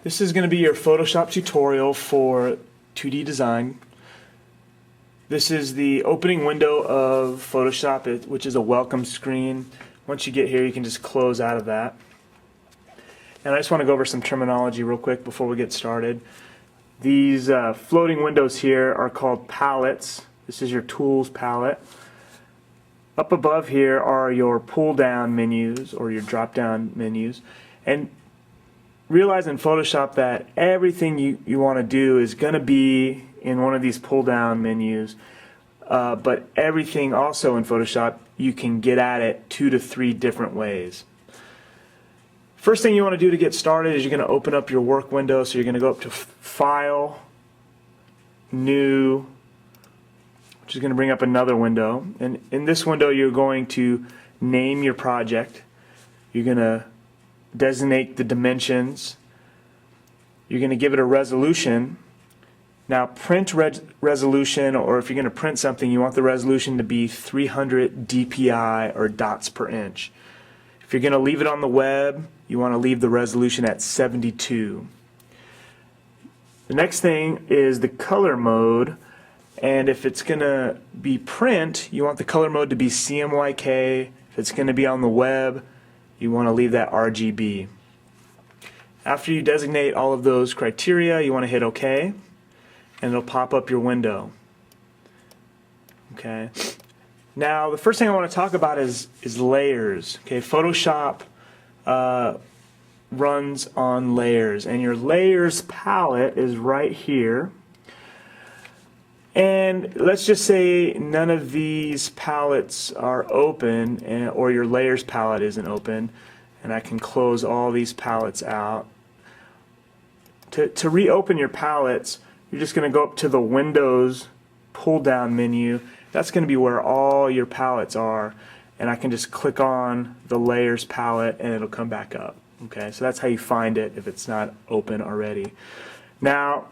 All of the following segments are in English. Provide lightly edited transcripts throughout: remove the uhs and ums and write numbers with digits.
This is going to be your Photoshop tutorial for 2D design. This is the opening window of Photoshop, which is a welcome screen. Once you get here, you can just close out of that. And I just want to go over some terminology real quick before we get started. These floating windows here are called palettes. This is your tools palette. Up above here are your pull down menus or your drop down menus. And realize in Photoshop that everything you want to do is going to be in one of these pull down menus, but everything also in Photoshop you can get at it 2 to 3 different ways. First thing you want to do to get started is you're going to open up your work window. So you're going to go up to File, New, which is going to bring up another window, and in this window you're going to name your project. You're going to designate the dimensions. You're going to give it a resolution. Now print resolution, or if you're going to print something, you want the resolution to be 300 dpi or dots per inch. If you're going to leave it on the web, you want to leave the resolution at 72. The next thing is the color mode, and if it's going to be print, you want the color mode to be CMYK. If it's going to be on the web, you want to leave that RGB. After you designate all of those criteria, you want to hit OK, and it'll pop up your window. Okay. Now the first thing I want to talk about is layers. Okay, Photoshop runs on layers, and your layers palette is right here. And let's just say none of these palettes are open, or your layers palette isn't open, and I can close all these palettes out. To reopen your palettes, you're just going to go up to the Windows pull down menu. That's going to be where all your palettes are, and I can just click on the layers palette and it'll come back up. Okay, so that's how you find it if it's not open already. Now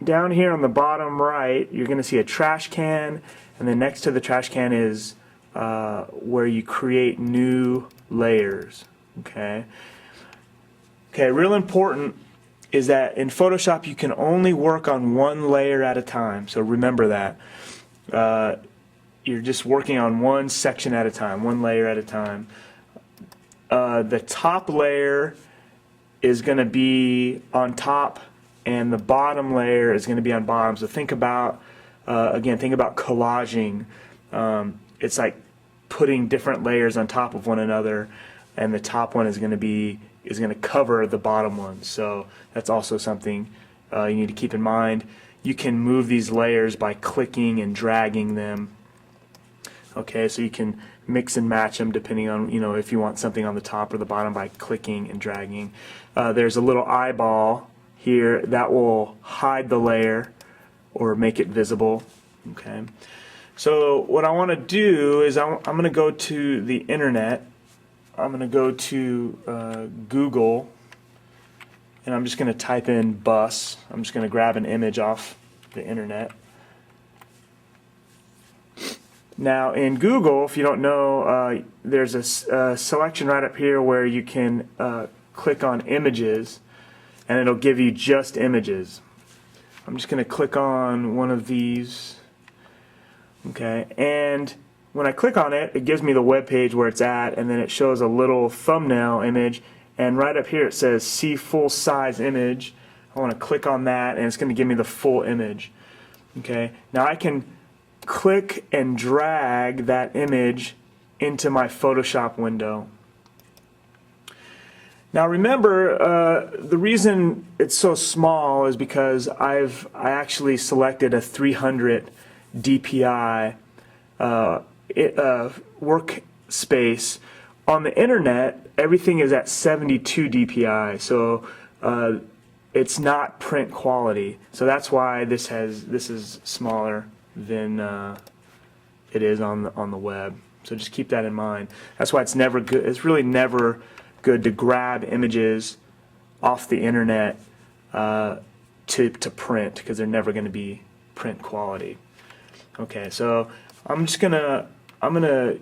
down here on the bottom right, you're going to see a trash can, and then next to the trash can is where you create new layers. Okay, real important is that in Photoshop you can only work on one layer at a time, so remember that. You're just working on one section at a time, one layer at a time. The top layer is going to be on top, and the bottom layer is going to be on bottom. So think about, again, think about collaging. It's like putting different layers on top of one another, and the top one is going to cover the bottom one. So that's also something you need to keep in mind. You can move these layers by clicking and dragging them. Okay, so you can mix and match them depending on, if you want something on the top or the bottom by clicking and dragging. There's a little eyeball here that will hide the layer or make it visible. Okay, so what I want to do is I'm going to go to the internet. I'm going to go to Google, and I'm just going to type in bus. I'm just going to grab an image off the internet. Now in Google, if you don't know, there's a selection right up here where you can click on images, and it'll give you just images. I'm just going to click on one of these. Okay, and when I click on it, it gives me the web page where it's at, and then it shows a little thumbnail image, and right up here it says see full size image. I want to click on that, and it's going to give me the full image. Okay, now I can click and drag that image into my Photoshop window. Now remember, the reason it's so small is because I actually selected a 300 dpi workspace. On the internet, everything is at 72 dpi, so it's not print quality. So that's why this is smaller than it is on the web. So just keep that in mind. That's why it's never good. It's really never good to grab images off the internet to print, because they're never going to be print quality. Okay, so I'm gonna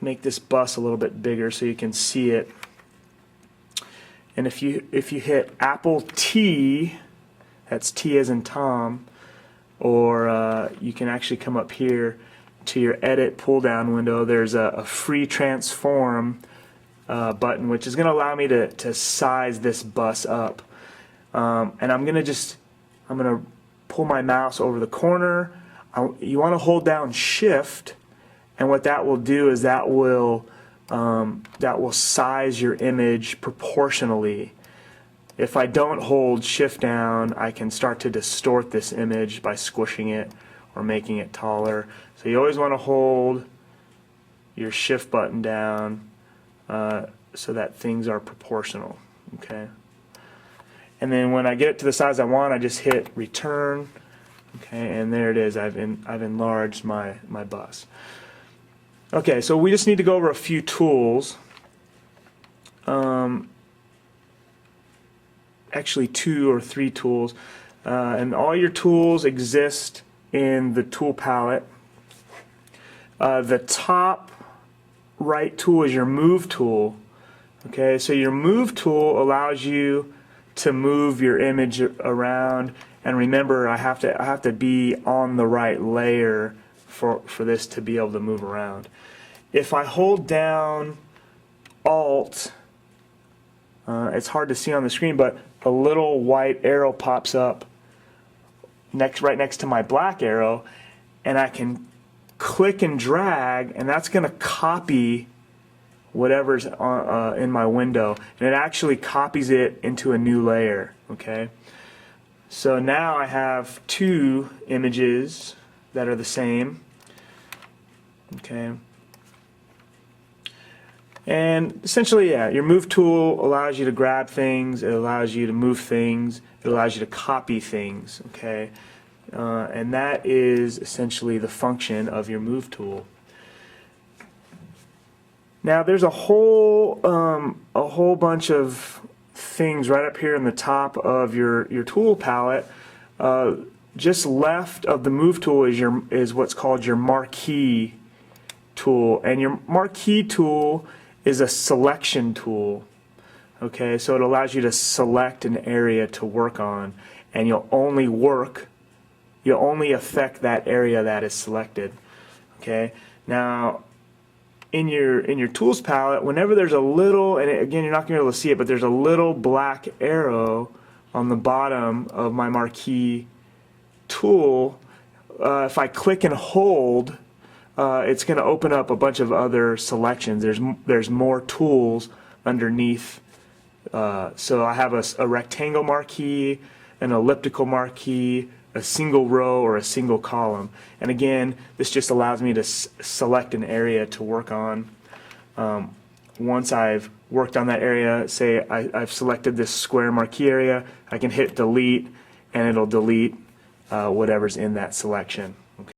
make this bus a little bit bigger so you can see it And if you hit Apple T, that's T as in Tom, or you can actually come up here to your edit pull down window. There's a free transform button, which is going to allow me to size this bus up. And I'm going to pull my mouse over the corner. You want to hold down Shift, and what that will do is that will size your image proportionally. If I don't hold Shift down, I can start to distort this image by squishing it or making it taller. So you always want to hold your Shift button down so that things are proportional. Okay. And then when I get it to the size I want, I just hit Return. Okay, and there it is. I've enlarged my bus. Okay, so we just need to go over a few tools. Actually 2 or 3 tools, and all your tools exist in the tool palette. The top right tool is your Move tool. Okay, so your Move tool allows you to move your image around, and remember, I have to be on the right layer for this to be able to move around. If I hold down Alt, it's hard to see on the screen, but a little white arrow pops up right next to my black arrow, and I can click and drag, and that's going to copy whatever's in my window, and it actually copies it into a new layer. Okay, so now I have 2 images that are the same. Okay. And essentially, yeah, your Move tool allows you to grab things, it allows you to move things, it allows you to copy things, okay? And that is essentially the function of your Move tool. Now there's a whole bunch of things right up here in the top of your tool palette. Just left of the Move tool is what's called your Marquee tool, and your Marquee tool is a selection tool. Okay, so it allows you to select an area to work on, and you'll only affect that area that is selected. Okay, now in your tools palette, whenever there's a little, and again you're not going to be able to see it, but there's a little black arrow on the bottom of my Marquee tool, if I click and hold, it's going to open up a bunch of other selections. There's more tools underneath. So I have a rectangle marquee, an elliptical marquee, a single row, or a single column. And again, this just allows me to select an area to work on. Once I've worked on that area, say I've selected this square marquee area, I can hit delete, and it'll delete whatever's in that selection.